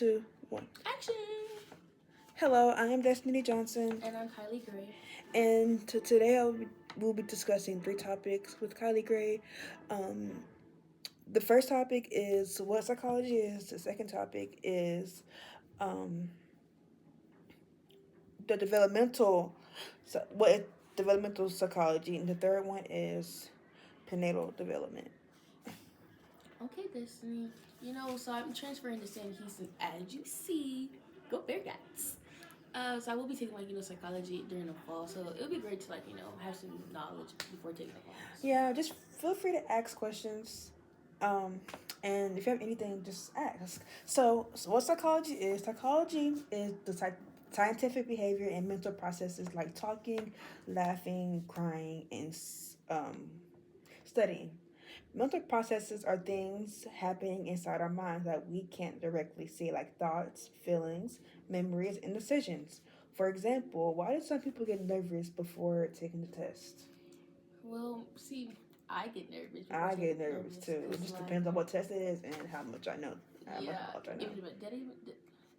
Two, one. Action! Hello, I am Destiny Johnson, And I'm Kylie Gray. and today we'll be discussing three topics with Kylie Gray. Um, the first topic is what psychology is. The second topic is um, the what is developmental psychology, and the third one is prenatal development. Okay, Destiny. So I'm transferring to Sam Houston as you see. Go Bearcats! So I will be taking psychology during the fall. So it would be great to have some knowledge before taking the class. Yeah, just feel free to ask questions. Um, and if you have anything, just ask. So what psychology is the scientific behavior and mental processes like talking, laughing, crying, and studying. Mental processes are things happening inside our minds that we can't directly see, like thoughts, feelings, memories, and decisions. For example, why do some people get nervous before taking the test? Well, see, I get nervous before I taking get nervous nervous too. It because just depends on what test it is and how much yeah, knowledge I know. even if that even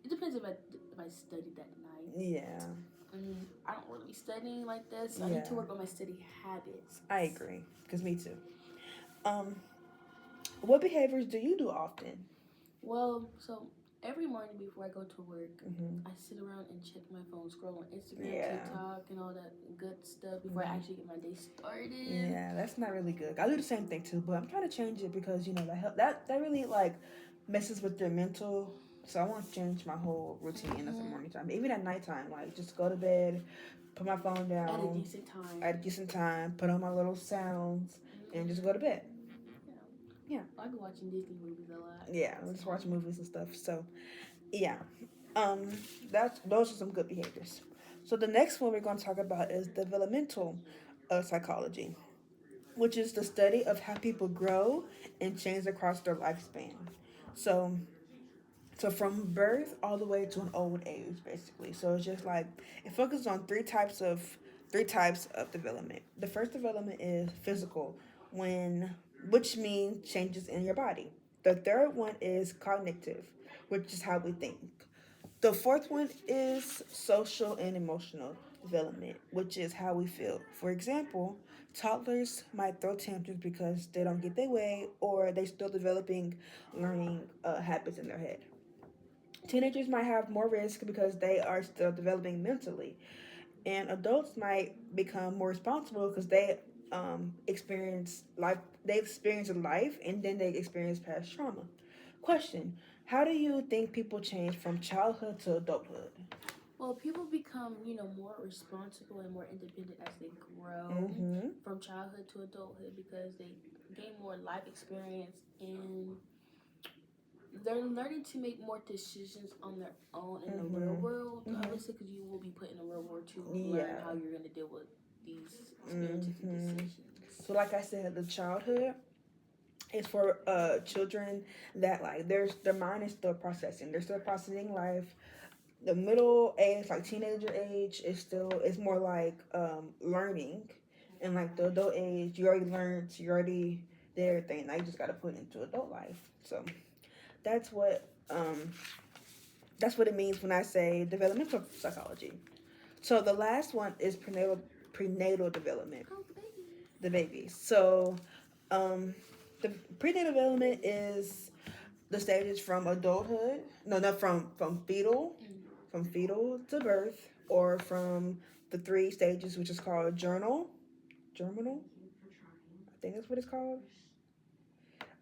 it depends if I studied that night. Yeah, I don't really be studying like this, so I need yeah, to work on my study habits. I agree. Cause me too. Um, what behaviors do you do often? Well, so every morning before I go to work, Hmm. I sit around and check my phone, scroll on Instagram, Yeah, TikTok, and all that good stuff before I hmm, actually get my day started. yeah. That's not really good. I do the same thing too, but I'm trying to change it because that really like messes with your mental. So I want to change my whole routine as a Hmm. morning time, even at nighttime. Like just go to bed, put my phone At a down decent time. at a decent time, put on my little sounds, and just go to bed. Yeah. Yeah. I be watching Disney movies a lot. Yeah, I just watch movies and stuff. So yeah, um, that's those are some good behaviors. So the next one we're going to talk about is developmental psychology, which is the study of how people grow and change across their lifespan. So so from birth all the way to an old age, basically. So it's just like it focuses on three types of development. The first development is physical, when which means changes in your body. The third one is cognitive, which is how we think. The fourth one is social and emotional development, which is how we feel. For example, toddlers might throw tantrums because they don't get their way or they still developing learning habits in their head. Teenagers might have more risk because they are still developing mentally, and adults might become more responsible because experience life. They experience life, and then they experience past trauma. Question: how do you think people change from childhood to adulthood? Well, people become, more responsible and more independent as they grow Mm-hmm. from childhood to adulthood because they gain more life experience and they're learning to make more decisions on their own in the real Mm-hmm. world. Mm-hmm. Obviously, because you will be put in the real world to learn Yeah. how you're going to deal with these experiences and Mm-hmm. decisions. So, like I said, the childhood is for children that like their mind is still processing. They're still processing life. The middle age, like teenager age, is more like learning, and like the adult age, you already learned, you already did everything. Now you just got to put it into adult life. So that's what um that's what it means when I say developmental psychology. So the last one is prenatal development, Oh, the baby. the baby. So um the prenatal development is the stages from adulthood, no, not from fetal to birth, or from the three stages, which is called germinal. I think that's what it's called.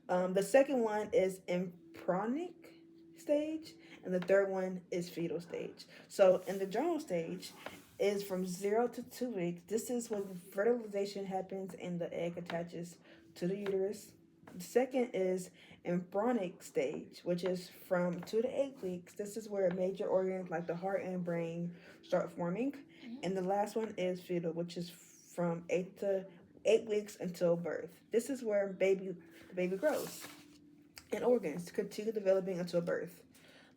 The second one is embryonic stage, and the third one is fetal stage. So in the germinal stage is from 0 to 2 weeks. This is when fertilization happens and the egg attaches to the uterus. The second is embryonic stage, which is from 2 to 8 weeks. This is where major organs like the heart and brain start forming. And the last one is fetal, which is from 8 weeks until birth. This is where the baby grows and organs continue developing until birth.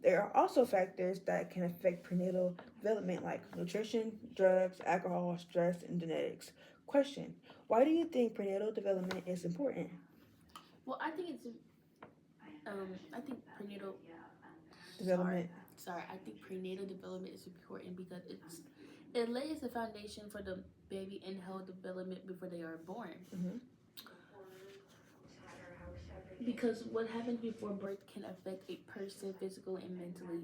There are also factors that can affect prenatal development like nutrition, drugs, alcohol, stress, and genetics. Question: why do you think prenatal development is important? Well, I think prenatal development. Sorry, I think prenatal development is important because it lays the foundation for the baby and health development before they are born. Mm-hmm. Because what happens before birth can affect a person's physical and mentally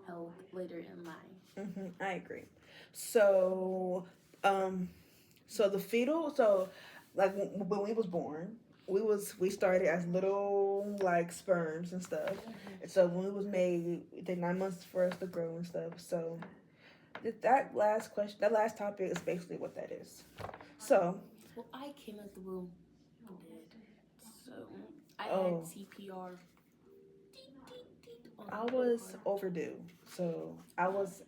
health later in life. Mm-hmm. I agree. So, so the fetal, so like when we was born, we started as little like sperms and stuff. And so when we was made, it took 9 months for us to grow and stuff. So that last question, that last topic is basically what that is. So, Well, I came out the womb dead, so I Oh. had CPR. I was overdue. So I was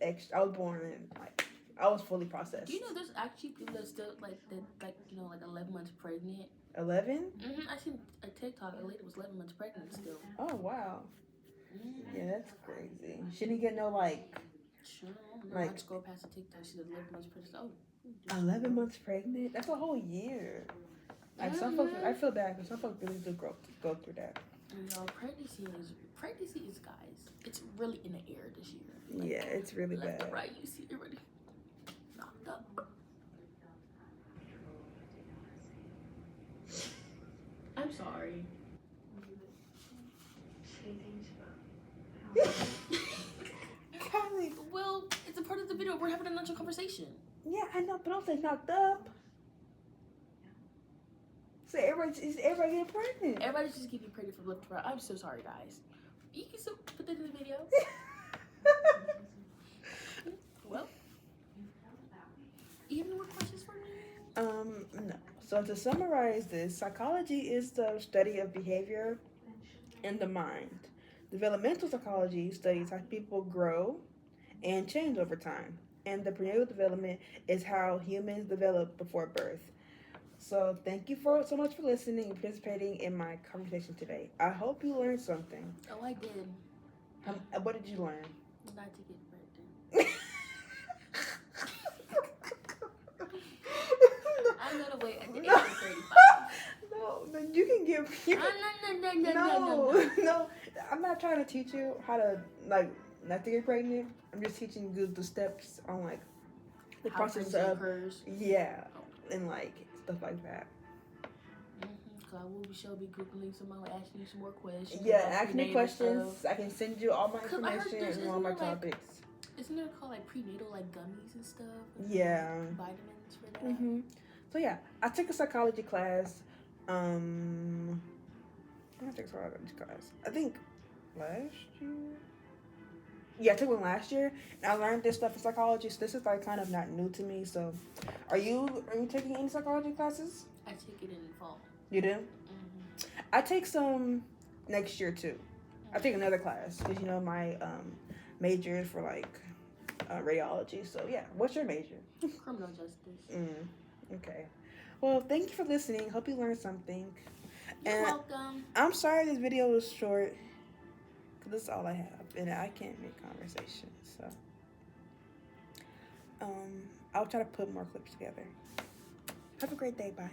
born like I was fully processed. Do you know there's actually people that still like 11 months pregnant? 11? I seen a TikTok. A lady was 11 months pregnant still. Oh wow. Yeah, that's crazy. She didn't get no like. Sure. No, Like- I just go past the TikTok. She said 11 months pregnant. Oh. 11 months pregnant? That's a whole year. Like some folks, I feel bad because some folks really do go through that. No, pregnancy is guys. It's really in the air this year. Like, Yeah, it's really left bad. to right, you see everybody knocked up. I'm sorry. Kylie. Well, it's a part of the video. We're having a natural conversation. Yeah, I know, but don't say knocked up. Say everybody getting pregnant. Everybody just getting pregnant from left to right. I'm so sorry, guys. You can still put that in the video. Well, you have any more questions for me? No. So to summarize this, psychology is the study of behavior and the mind. Developmental psychology studies how people grow and change over time. And the prenatal development is how humans develop before birth. So thank you so much for listening and participating in my conversation today. I hope you learned something. Oh, I did. What did you learn? Not to get pregnant. I'm gonna wait at the age of 35. No, you can give. No. I'm not trying to teach you how to like not to get pregnant. I'm just teaching you the steps on like the How process pregnancy of occurs. yeah, and like stuff like that. So I will be googling somebody asking you some more questions. Yeah, about ask me prenatal questions. stuff. I can send you all my 'Cause I heard information and all my topics. Isn't there called like prenatal like gummies and stuff? And Yeah. Vitamins for that. Mhm. So yeah, I took a psychology class. When I took a psychology class, I think last year. Yeah, I took one last year, and I learned this stuff in psychology. So this is like kind of not new to me. So, are you taking any psychology classes? I take it in the fall. You do? I take some next year too. I take another class because my major is for like radiology. So yeah, what's your major? Criminal justice. Okay. Well, thank you for listening. Hope you learned something. You're welcome. I'm sorry this video was short because this is all I have, and I can't make conversation. So I'll try to put more clips together. Have a great day. Bye.